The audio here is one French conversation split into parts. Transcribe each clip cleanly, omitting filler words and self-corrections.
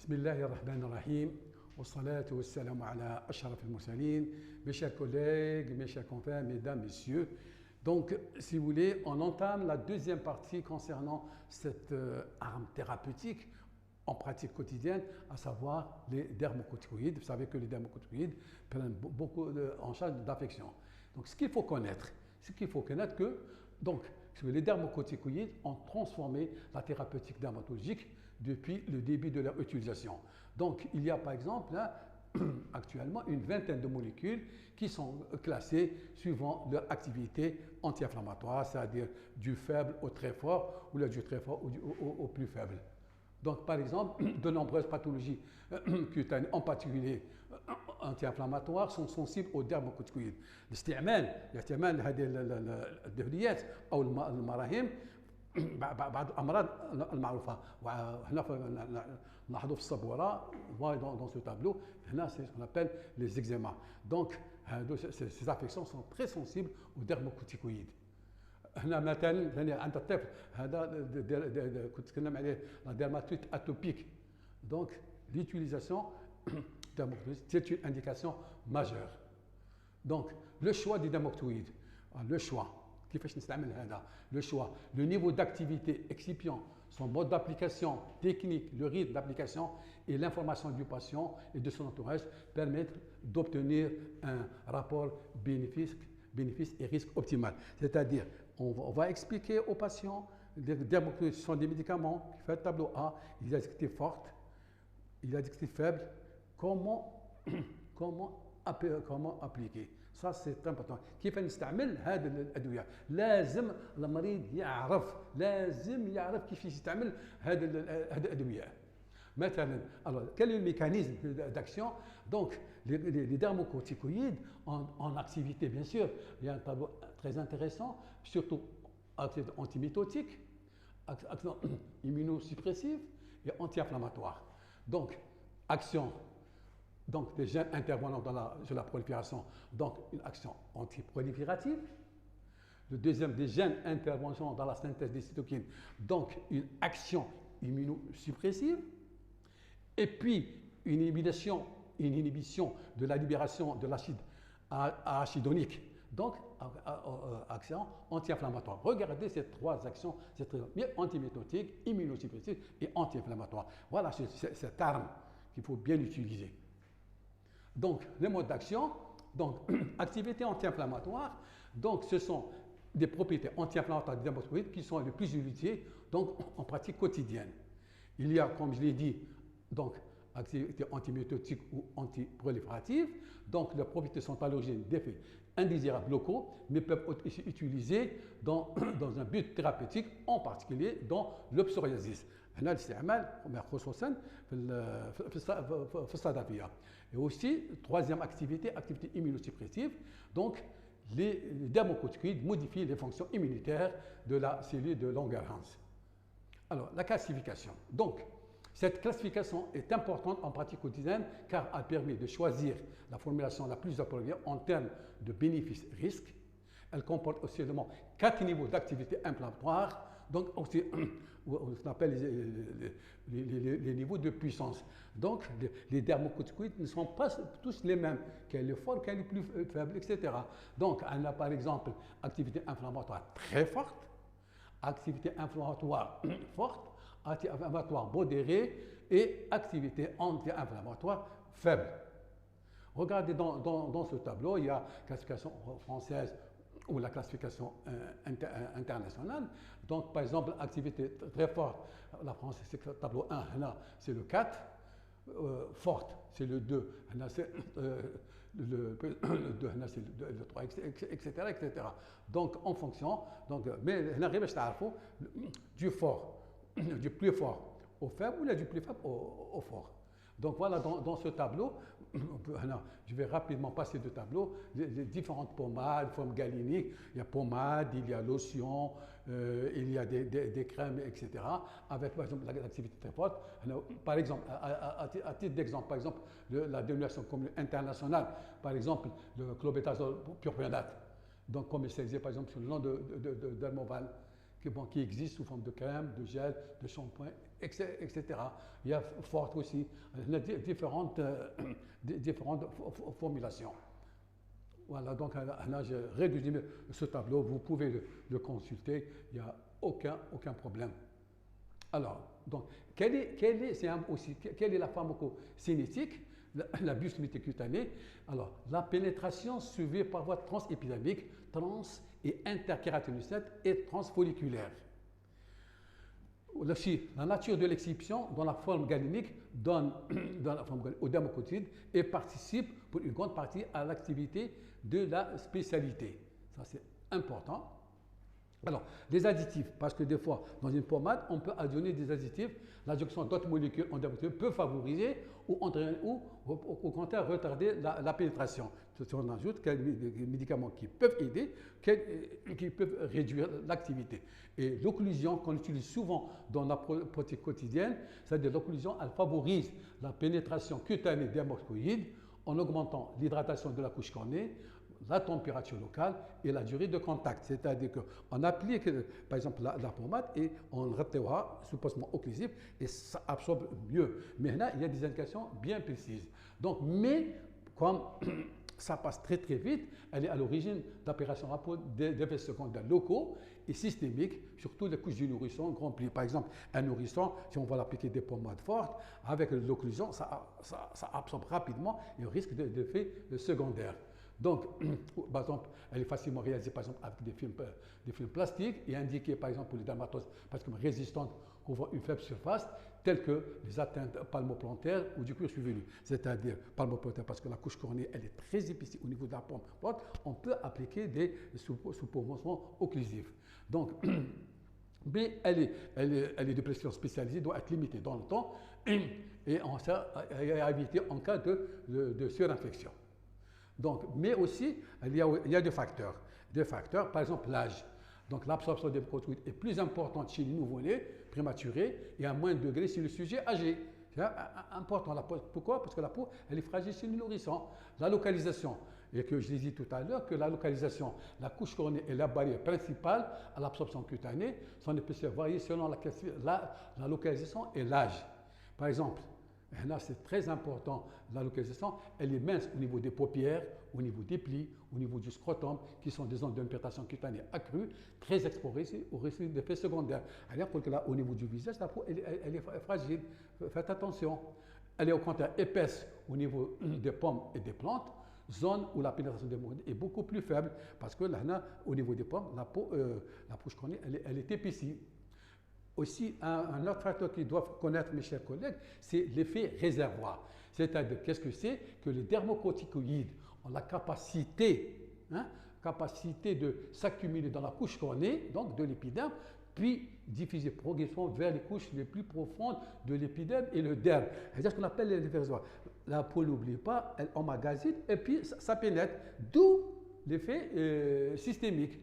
بسم الله الرحمن الرحيم والصلاة والسلام على أشرف المرسلين, mes chers collègues, mes chers confrères, mesdames, messieurs. Donc, si vous voulez, on entame la deuxième partie concernant cette arme thérapeutique en pratique quotidienne, à savoir les dermocorticoïdes. Vous savez que les dermocorticoïdes prennent beaucoup en charge d'affections. Donc, ce qu'il faut connaître, que donc, les dermocorticoïdes ont transformé la thérapeutique dermatologique depuis le début de leur utilisation. Donc, il y a par exemple actuellement une vingtaine de molécules qui sont classées suivant leur activité anti-inflammatoire, c'est-à-dire du faible au très fort ou du très fort au plus faible. Donc, par exemple, de nombreuses pathologies cutanées, en particulier anti-inflammatoires, sont sensibles aux dermocorticoïdes. الاستعمال هذه الدهليات أو المراهم بعض الأمراض المعروفة. وهنا نلاحظوا في السبورة dans ce tableau, هنا c'est ce qu'on appelle les eczémas. Donc, ces affections sont très sensibles aux dermocorticoïdes. هنا مثلا عند الطفل هذا كنت تكلم عليه لا dermatite atopique. Donc l'utilisation dermocorticoïdes, c'est une indication majeure. Donc le choix des dermocorticoïdes, le choix كيفاش نستعمل هذا, le choix, le niveau d'activité excipient, son mode d'application technique, le rythme d'application et l'information du patient et de son entourage permettent d'obtenir un rapport bénéfice et risque optimal. C'est-à-dire, on va expliquer aux patients, les dermocorticoïdes sont des médicaments, qui fait le tableau A, il y a des activités fortes, il y a des activités faibles, comment appliquer. Ça c'est important. كيف نستعمل هذه الأدوية؟ لازم المريض يعرف كيف يستعمل هذه الأدوية. Maintenant, alors, quel est le mécanisme d'action? Donc, les dermocorticoïdes en activité, bien sûr, il y a un tableau très intéressant, surtout activité antimitotique, action immunosuppressive et anti-inflammatoire. Donc, action des gènes intervenant sur la prolifération, donc une action antiproliférative. Le deuxième, des gènes intervenant dans la synthèse des cytokines, donc une action immunosuppressive. Et puis, une inhibition de la libération de l'acide arachidonique, donc action anti-inflammatoire. Regardez ces trois actions, c'est très bien, antimitotique, immunosuppressive et anti-inflammatoire. Voilà cette arme qu'il faut bien utiliser. Donc, les modes d'action, donc activité anti-inflammatoire, donc ce sont des propriétés anti-inflammatoires des dermocorticoïdes qui sont les plus utilisées donc, en pratique quotidienne. Il y a, comme je l'ai dit, donc activité antimitotique ou antiproliférative. Donc, leurs propriétés sont à l'origine d'effets indésirables locaux, mais peuvent être aussi utilisées dans un but thérapeutique, en particulier dans le psoriasis. هنا الاستعمال خصوصا في الصدفية. Et aussi, troisième activité immunosuppressive. Donc, les dermocorticoïdes modifient les fonctions immunitaires de la cellule de Langerhans. Alors, la classification. Donc, cette classification est importante en pratique quotidienne car elle permet de choisir la formulation la plus appropriée en termes de bénéfices-risques. Elle comporte aussi 4 niveaux d'activité inflammatoire, donc aussi ce qu'on appelle les niveaux de puissance. Donc les dermocorticoïdes ne sont pas tous les mêmes, quel est fort, quel est plus faible, etc. Donc on a par exemple activité inflammatoire très forte, activité inflammatoire forte, anti-inflammatoire modérée et activité anti-inflammatoire faible. Regardez dans ce tableau, il y a classification française ou la classification internationale. Donc, par exemple, activité très forte, la France, c'est le tableau 1, là, c'est le 4. Forte, c'est le 2, là, c'est le 2, là, c'est le 3, etc., etc. Donc, en fonction, donc, mais on arrive à du fort, du plus fort au faible ou du plus faible au fort. Donc voilà, dans ce tableau, je vais rapidement passer de tableau, les différentes pommades, formes galéniques. Il y a pommade, il y a lotion, il y a des crèmes, etc. Avec par exemple l'activité très forte. Par exemple, à titre d'exemple, par exemple, la dénomination commune internationale, par exemple, le clobetasol propionate. Donc commercialisé par exemple sous le nom de Dermoval, qui existe sous forme de crème, de gel, de shampoing, etc. Il y a forte aussi, il y a différentes formulations. Voilà, donc là, j'ai rédigé ce tableau, vous pouvez le consulter, il n'y a aucun problème. Alors, donc, quelle est la pharmacocinétique, la busculite cutanée? Alors, la pénétration suivie par voie transépidermique, trans et interkératinocyte et transfolliculaire. Aussi, la nature de l'excipition dans la forme galénique donne au dermocotide et participe pour une grande partie à l'activité de la spécialité. Ça, c'est important. Alors, les additifs, parce que des fois, dans une pommade, on peut additionner des additifs. L'adjonction d'autres molécules en dermatologie peut favoriser ou au contraire retarder la pénétration. On ajoute des médicaments qui peuvent aider, qui peuvent réduire l'activité. Et l'occlusion, qu'on utilise souvent dans la pratique quotidienne, c'est-à-dire l'occlusion, elle favorise la pénétration cutanée dermocoïde en augmentant l'hydratation de la couche cornée, la température locale et la durée de contact. C'est-à-dire qu'on applique, par exemple, la pommade et on retrouve supposément occlusif et ça absorbe mieux. Mais là, il y a des indications bien précises. Donc, mais comme ça passe très vite, elle est à l'origine d'opérations d'effets secondaires locaux et systémiques, surtout les couches du nourrisson remplies. Par exemple, un nourrisson, si on va l'appliquer des pommades fortes, avec l'occlusion, ça absorbe rapidement et risque d'effets secondaires. Donc, par exemple, elle est facilement réalisée par exemple, avec des films plastiques et indiquée par exemple pour les dermatoses parce que résistantes couvrant une faible surface, telles que les atteintes palmoplantaires ou du cuir chevelu. C'est-à-dire palmoplantaire parce que la couche cornée elle est très épicée au niveau de la pomme. On peut appliquer des sous-promotions occlusives. Donc, mais elle est de pression spécialisée, doit être limitée dans le temps et à éviter en cas de surinfection. Donc, mais aussi, il y a des facteurs. Par exemple, l'âge. Donc, l'absorption des corticoïdes est plus importante chez les nouveau-nés, prématurés, et à moins de degrés chez le sujet âgé. C'est important. Pourquoi? Parce que la peau, elle est fragile chez le nourrisson. La localisation, et que je l'ai dit tout à l'heure, que la localisation, la couche cornée est la barrière principale à l'absorption cutanée. Son épaisseur varie selon la localisation et l'âge. Par exemple, et là, c'est très important, la localisation, elle est mince au niveau des paupières, au niveau des plis, au niveau du scrotum, qui sont des zones d'implantation cutanée accrue, très exposées au risque d'effets secondaires. Alors que là, au niveau du visage, la peau, elle est fragile. Faites attention. Elle est au contraire épaisse au niveau des pommes et des plantes, zone où la pénétration des molécules est beaucoup plus faible, parce que là, au niveau des pommes, la peau, la couche cornée, elle est épaissie. Aussi, un autre facteur qu'ils doivent connaître, mes chers collègues, c'est l'effet réservoir. C'est-à-dire, qu'est-ce que c'est? Que les dermocorticoïdes ont la capacité de s'accumuler dans la couche cornée, donc de l'épiderme, puis diffuser progressivement vers les couches les plus profondes de l'épiderme et le derme. C'est ce qu'on appelle l'effet réservoir. La peau, n'oublie pas, elle emmagasine et puis ça pénètre, d'où l'effet systémique.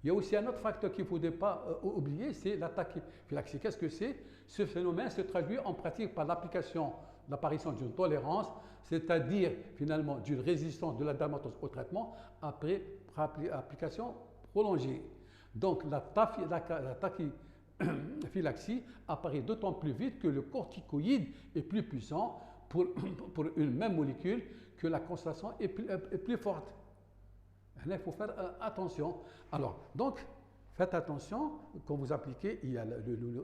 Il y a aussi un autre facteur qu'il ne faudrait pas oublier, c'est la tachyphylaxie. Qu'est-ce que c'est? Ce phénomène se traduit en pratique par l'apparition d'une tolérance, c'est-à-dire finalement d'une résistance de la dermatose au traitement après application prolongée. Donc la tachyphylaxie apparaît d'autant plus vite que le corticoïde est plus puissant pour une même molécule, que la concentration est plus forte. Il faut faire attention. Alors, donc, faites attention, quand vous appliquez, il y a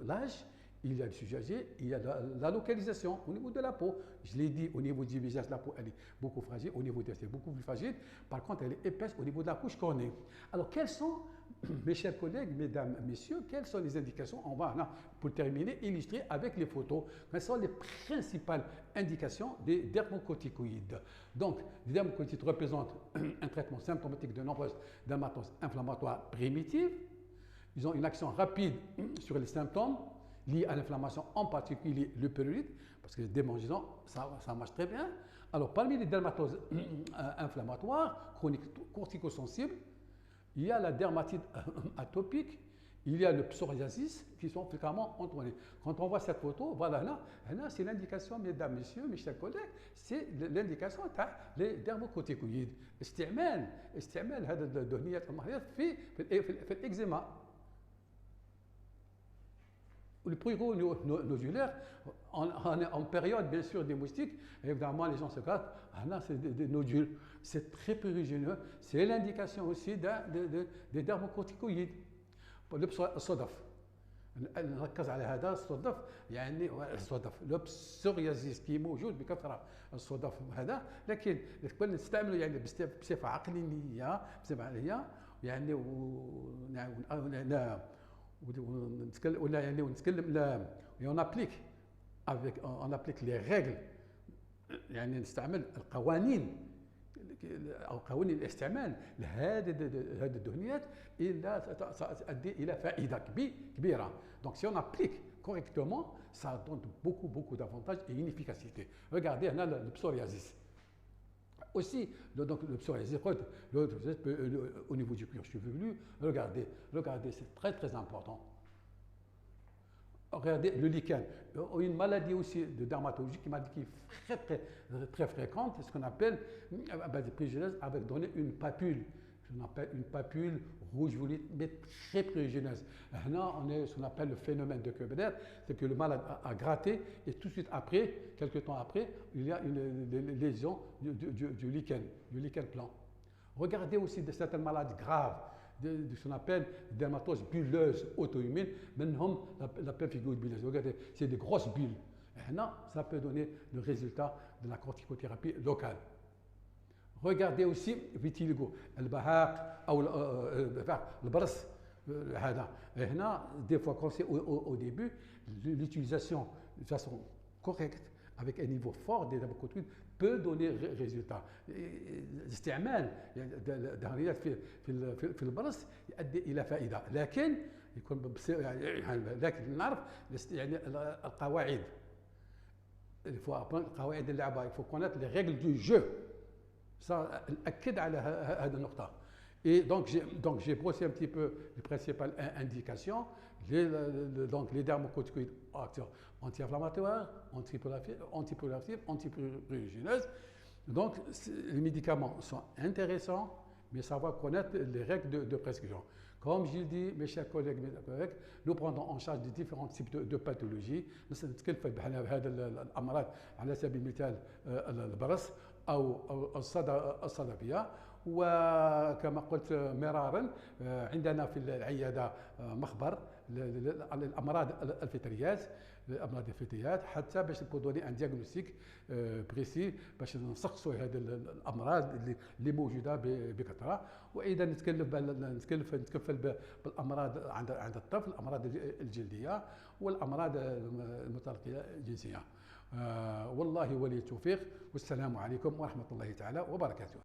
l'âge, il y a le sujet âgé, il y a la localisation au niveau de la peau. Je l'ai dit, au niveau du visage, la peau, elle est beaucoup fragile, au niveau des c'est beaucoup plus fragile. Par contre, elle est épaisse au niveau de la couche cornée. Alors, quelles sont, mes chers collègues, mesdames, messieurs, quelles sont les indications? On va, pour terminer, illustrer avec les photos. Quelles sont les principales indications des dermocorticoïdes? Donc, les dermocorticoïdes représentent un traitement symptomatique de nombreuses dermatoses inflammatoires primitives. Ils ont une action rapide sur les symptômes liés à l'inflammation, en particulier le périoïde, parce que les démangeaisons, ça marche très bien. Alors, parmi les dermatoses inflammatoires, chroniques corticosensibles, il y a la dermatite atopique, il y a le psoriasis, qui sont fréquemment entourés. Quand on voit cette photo, voilà, là c'est l'indication, mesdames, messieurs, mes chers collègues, c'est l'indication des dermocorticoïdes. استعمال هذا الدهنيات المحيط في الإكزيما. Le prurigo nodulaire, en période bien sûr des moustiques, évidemment les gens se grattent, là c'est des nodules, c'est très prurigineux, c'est l'indication aussi des dermocorticoïdes. الصدف نركز على هذا الصدف يعني الصدف لو السوريازيس كي موجود بكثره الصدف هذا لكن كنا نستعمله يعني بصفه عقلانيه بصفه عقليه يعني ونتكلم ولا يعني ونتكلم لا اون ابليك افيك اون ابليك لي ريغل يعني نستعمل القوانين او قوانين الاستعمال لهذه الدهنيات الا تؤدي الى فائده كبيره. Donc si on applique correctement, ça donne beaucoup d'avantages et une efficacité. Regardez هنا le psoriasis. Aussi, donc le psoriasis, au niveau du cuir chevelu, regardez, c'est très important. Regardez le lichen, une maladie aussi de dermatologie qui est très fréquente, c'est ce qu'on appelle des prurigineuses avec donné une papule. On appelle une papule rouge violette, mais très prurigineuse. Là, on est ce qu'on appelle le phénomène de Koebler, c'est que le malade a gratté et tout de suite après, quelques temps après, il y a une lésion du lichen plan. Regardez aussi de certaines maladies graves, de ce qu'on appelle dermatose bulleuse auto-immune, même la pemphigoïde bulleuse. Regardez, c'est des grosses bulles. Et là, ça peut donner le résultat de la corticothérapie locale. Regardez aussi vitiligo, البهاق او البرص هذا. هنا des fois quand c'est au début, l'utilisation de façon correcte avec un niveau fort des dermocorticoïdes peut donner résultat. الاستعمال دهريات في البرص يؤدي الى فائده، لكن يكون لكن نعرف يعني القواعد. Il faut apprendre القواعد اللعبه، il faut connaître les règles du jeu. Ça أكد على هذه النقطة. Et donc j'ai brossé un petit peu les principales indications. Donc les dermocorticoïdes acteurs anti-inflammatoires, antiprolifératifs, antiprurigineuses. Donc les médicaments sont intéressants, mais savoir connaître les règles de prescription. Comme je dis, mes chers collègues, nous prenons en charge des différents types de pathologies. نتكلم بحال هذا الأمراض على سبيل المثال البرص أو الصدفية. وكما قلت مرارا عندنا في العيادة مخبر للأمراض الفطريات حتى باش نقدروا ان دياغنوستيك بريسي باش نسقسوا هذه الامراض اللي موجوده بكثره. واذا نتكفل بالامراض عند الطفل، الامراض الجلديه والامراض المتلقيه الجنسيه. والله ولي التوفيق، والسلام عليكم ورحمه الله تعالى وبركاته.